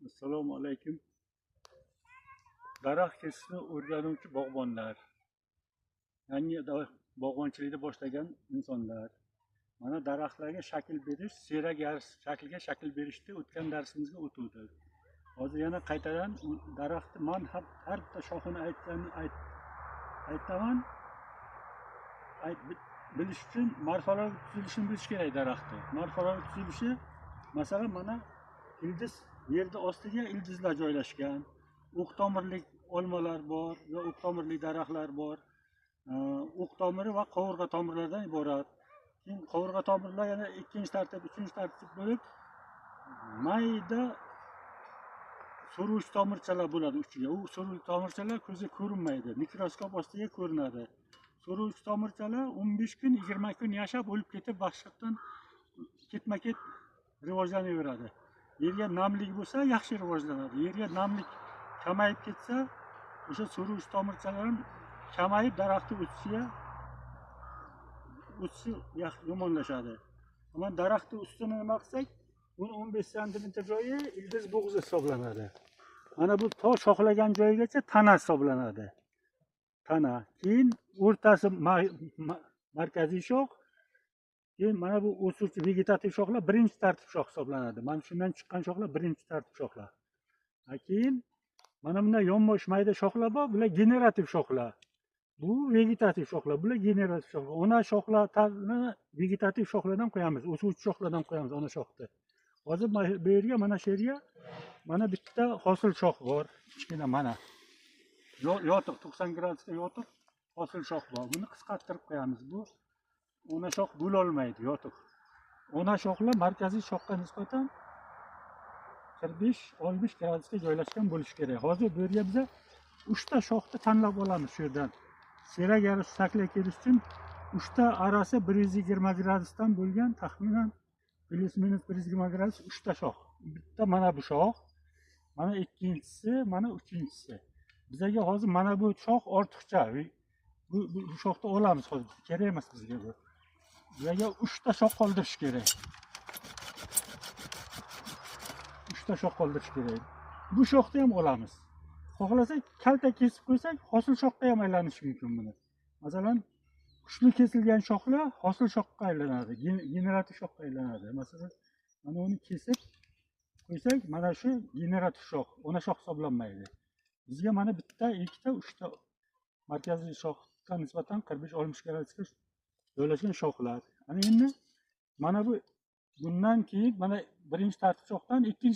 Assalomu alaykum. Daraxt kesishni o'rganuvchi bog'bonlar, yangi bog'bonchilikni boshlagan insonlar. Mana daraxtlarga shakl berish, siyrak shaklga shakl berishda o'tgan darsimizga o'tuvdik. Hozir yana qaytadan daraxtni men har bitta shoxini aytaman. Bilish uchun morfologiya tuzilishini bilish kerak daraxtni. Morfologiya tuzilishi, masalan, mana ildiz, yerda ostiga ildizlar joylashgan. O'q tomirli olmalar bor va o'q tomirli daraxtlar bor. O'q tomiri va qovurg'a tomirlardan iborat. Keyin qovurg'a tomirlar yana ikkinchi tartib, uchinchi tartib bo'lib, mayda suruvchi tomirchalar bo'ladi uchiga. U suruvchi tomirchalar ko'zga ko'rinmaydi, mikroskop ostiga ko'rinadi. Suruvchi tomirchalar 15 kun, 20 kun yashab o'lib ketib, boshqatdan ketma-ket rivojlanaveradi. Yerga namlik bo'lsa, yaxshi rivojlanadi. Yerga namlik kamayib ketsa, o'sha suruvchi tomirchalar ham kamayib daraxtni o'sishi yomonlashadi. Ammo daraxtni ustini nima qilsak, buni 15 sm joyi ildiz bo'g'zi hisoblanadi. Mana bu to shoxlagan joyigacha tana hisoblanadi. Tana. Keyin o'rtasi markaziy shox. Keyin mana bu o'suvchi vegetativ shoxlar birinchi tartib shox hisoblanadi. Mana shundan chiqqan shoxlar birinchi tartib shoxlar. Keyin mana bunday yonbosh mayda shoxlar bor, bular generativ shoxlar. Bu vegetativ shoxlar, bular generativ shoxlar. Ona shoxlarni vegetativ shoxlardan qo'yamiz, o'suvchi shoxlardan qo'yamiz ona shoxni. Hozir bu yerga, mana shu yerga mana bitta hosil shox bor, kichkina mana. Yotiq 90 gradusda yotiq hosil shox bor. Buni qisqartirib qo'yamiz. Bu ona shox bo'la olmaydi, yotiq. Ona shoxlar markaziy shoxga nisbatan 45-60 gradusga joylashgan bo'lishi kerak. Hozir bu yerga biz 3 ta shoxni tanlab olamiz shu yerdan. Siyrak yarish shakliga kelish uchun 3 ta arasi 120 gradusdan bo'lgan, taxminan plus-minus 120 gradus 3 ta shox. Bitta mana bu shox, mana ikkinchisi, mana uchinchisi. Bizga hozir mana bu shox ortiqcha. Bu shoxni olamiz hozir. Kerak emas bizga bu. Bizga 3 ta shox qoldirish kerak. 3 ta shox qoldirish kerak. Bu shoxni ham olamiz. Xohlasak kalta kesib qo'ysak, hosil shoxga ham aylanishi mumkin buni. Masalan, kuchli kesilgan shoxlar hosil shoxga aylanadi, generativ shoxga aylanadi. Masalan, mana uni kesib qo'ysak, mana shu generativ shox, ona shox hisoblanmaydi. Bizga mana bitta, ikkita, uchta markaziy shoxga nisbatan 45-60 gradusga joylashgan shoxlar. Ana endi mana bu bundan keyin mana birinchi tartib shoxdan ikkinchi